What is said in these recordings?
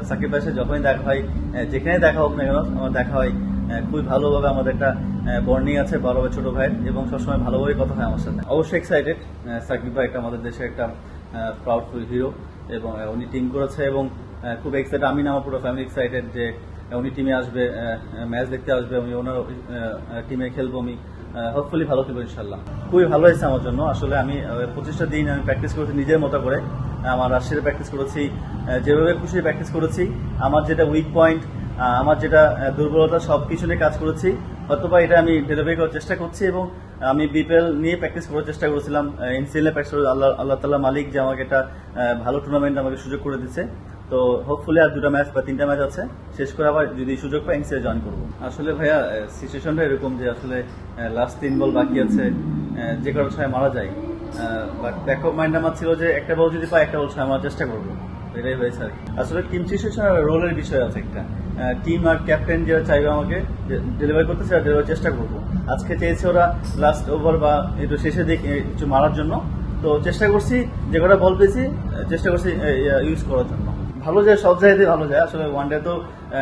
সাকিব ভাইয়ের সাথে যখনই দেখা হয়, যেখানে দেখা হোক না কেন আমার দেখা হয়, খুবই ভালোভাবে আমাদের একটা বন্ডিং আছে বড় ভাই ছোট ভাইয়ের, এবং সবসময় ভালোভাবে কথা হয় আমার সাথে। অবশ্যই এক্সাইটেড, সাকিব ভাই একটা আমাদের দেশের একটা প্রাউডফুল হিরো, এবং উনি টিম করেছে, এবং খুব এক্সাইটেড আমি না, আমার পুরো ফ্যামিলি এক্সাইটেড যে উনি টিমে আসবে, ম্যাচ দেখতে আসবে, আমি ওনার টিমে খেলবো, আমি হোপফুলি ভালো খেলবো ইনশাল্লাহ। খুবই ভালো হয়েছে আমার জন্য। আসলে আমি 25টা দিন আমি প্র্যাকটিস করেছি নিজের মতো করে, আমার রাজশাহীতে প্র্যাকটিস করেছি, যেভাবে খুশি প্র্যাকটিস করেছি। আমার যেটা উইক পয়েন্ট, আমার যেটা দুর্বলতা, সব কিছু নিয়ে কাজ করেছি। হয়তোবা এটা আমি ডেলিভারি করার চেষ্টা করছি, এবং আমি বিপিএল নিয়ে প্র্যাকটিস করার চেষ্টা করেছিলাম, এনসিএল এ প্র্যাকটিস করে আল্লাহ তাআলা মালিক যে আমাকে একটা ভালো টুর্নামেন্ট আমাকে সুযোগ করে দিচ্ছে। তো হোপফুলি আর 2টা ম্যাচ বা 3টা ম্যাচ আছে, শেষ করে আবার যদি সুযোগ পাই এনসিএল জয়েন করবো। আসলে ভাইয়া সিচুয়েশনটা এরকম যে আসলে লাস্ট 3 বল বাকি আছে, যে কারোর ছয় মারা যায়, বাট ব্যাক অফ মাইন্ড আমার ছিল যে একটা বল যদি পাই একটা বল ছয় মারার চেষ্টা করবো, এটাই হয়েছে আর কি। আসলে টিম সিচুয়েশন রোলের বিষয় আছে একটা, টিম আর ক্যাপ্টেন যেটা চাইবে আমাকে ডেলিভারি করতে, সেটা ডেলিভারি চেষ্টা করবো। আজকে চেয়েছে ওরা লাস্ট ওভার বা একটু শেষে দিকে কিছু মারার জন্য, তো চেষ্টা করছি, যে কটা বল পেয়েছি চেষ্টা করছি ইউজ করার জন্য। ভালো যায়, সব জায়গাতেই ভালো যায়। আসলে ওয়ানডে তো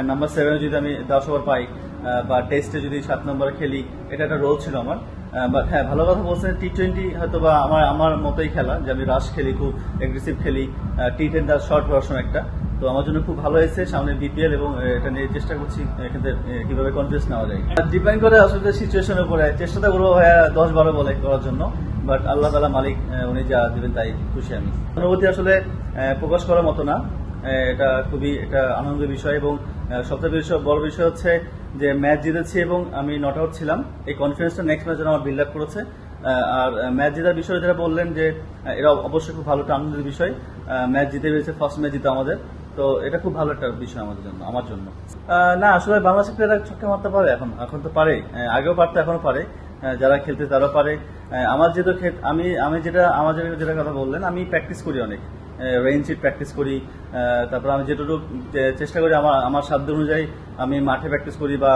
নাম্বার 7 যদি আমি 10 ওভার পাই, বা টেস্টে যদি 7 নম্বরে খেলি, এটা একটা রোল ছিল আমার। বাট হ্যাঁ, ভালো কথা বলছেন, টি20 হয়তো বা আমার মতোই খেলা, যে আমি রাশ খেলি, খুব এগ্রেসিভ খেলি, টি10 তার শর্ট ভার্সন একটা। তো আমার জন্য খুব ভালো হয়েছে, সামনে বিপিএল, এবং এটা নিয়ে চেষ্টা করছি এখান থেকে কিভাবে কনফিডেন্স নেওয়া যায়। ডিপেন্ড করে আসলে সিচুয়েশনের উপরে, চেষ্টাটা করবো ভাইয়া 10-12 বলে করার জন্য, বাট আল্লাহ তাআলা মালিক, উনি যা দিবেন তাই খুশি আমি। অনুভূতি আসলে প্রকাশ করার মতো না, এটা খুবই একটা আনন্দের বিষয়, এবং সবচেয়ে বড় বিষয় হচ্ছে যে ম্যাচ জিতেছি এবং আমি নট আউট ছিলাম। এই কনফিডেন্সটা নেক্সট ম্যাচে আমার বিল্ড আপ করেছে। আর ম্যাচ জেতার বিষয়ে যেটা বললেন যে এরা অবশ্যই খুব ভালো একটা আনন্দের বিষয়, ম্যাচ জিতে হয়েছে, ফার্স্ট ম্যাচ জিতে আমাদের, তো এটা খুব ভালো একটা বিষয় আমাদের জন্য, আমার জন্য। না আসলে বাংলাদেশের প্লেয়াররা ছক্কা মারতে পারে, এখন তো পারে, আগেও পারতো, এখনো পারে, যারা খেলতে তারা পারে। আমার যেহেতু যেটা কথা বললেন, আমি প্র্যাকটিস করি অনেক, রেঞ্জ শিট প্র্যাকটিস করি, তারপর আমি যেটুকু চেষ্টা করি আমার সাধ্য অনুযায়ী আমি মাঠে প্র্যাকটিস করি, বা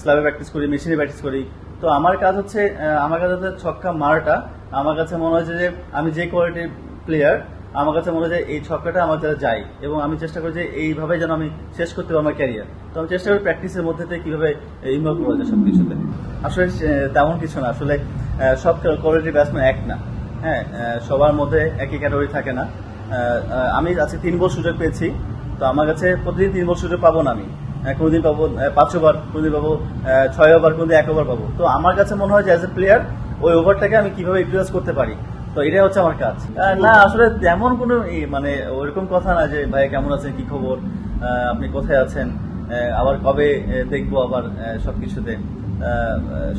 স্ল্যাবে প্র্যাকটিস করি, মেশিনে প্র্যাকটিস করি। তো আমার কাজ হচ্ছে ছক্কা মারাটা। আমার কাছে মনে হয়েছে যে আমি যে কোয়ালিটির প্লেয়ার, আমার কাছে মনে হয় যে এই ছক্কাটা আমার দ্বারা যায়, এবং আমি চেষ্টা করি যে এইভাবে যেন আমি শেষ করতে পারি আমার ক্যারিয়ার। তো আমি চেষ্টা করি প্র্যাকটিসের মধ্যে থেকে কিভাবে ইনভলভ করা যায় সবকিছুতে। আসলে তেমন কিছু না, আসলে সব কোয়ালিটির ব্যাটসম্যান এক না, হ্যাঁ, সবার মধ্যে একই ক্যাটাগরি থাকে না। আমি আজকে 3 বল সুযোগ পেয়েছি, তো আমার কাছে প্রতিদিন 3 বল সুযোগ পাবো না আমি, কোনোদিন পাবো 5 ওভার, কোনোদিন পাবো 6 ওভার, কোনোদিন 1 ওভার পাবো। তো আমার কাছে মনে হয় যে অ্যাজ এ প্লেয়ার ওই ওভারটাকে আমি কিভাবে ইউটিলাইজ করতে পারি, তো এটাই হচ্ছে আমার কাজ। না আসলে তেমন কোনো মানে ওইরকম কথা না যে ভাই কেমন আছেন, কি খবর, আপনি কোথায় আছেন, আবার কবে দেখবো, আবার সবকিছুতে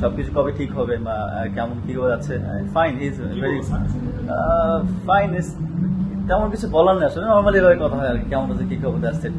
সবকিছু কবে ঠিক হবে, বা কেমন কি করে যাচ্ছে। Fine, is very fine, is তেমন কিছু বলার নেই, আসলে নর্মালি এভাবে কথা হয় আর কি, কেমন আছে কি খবর, দ্যাটস ইট।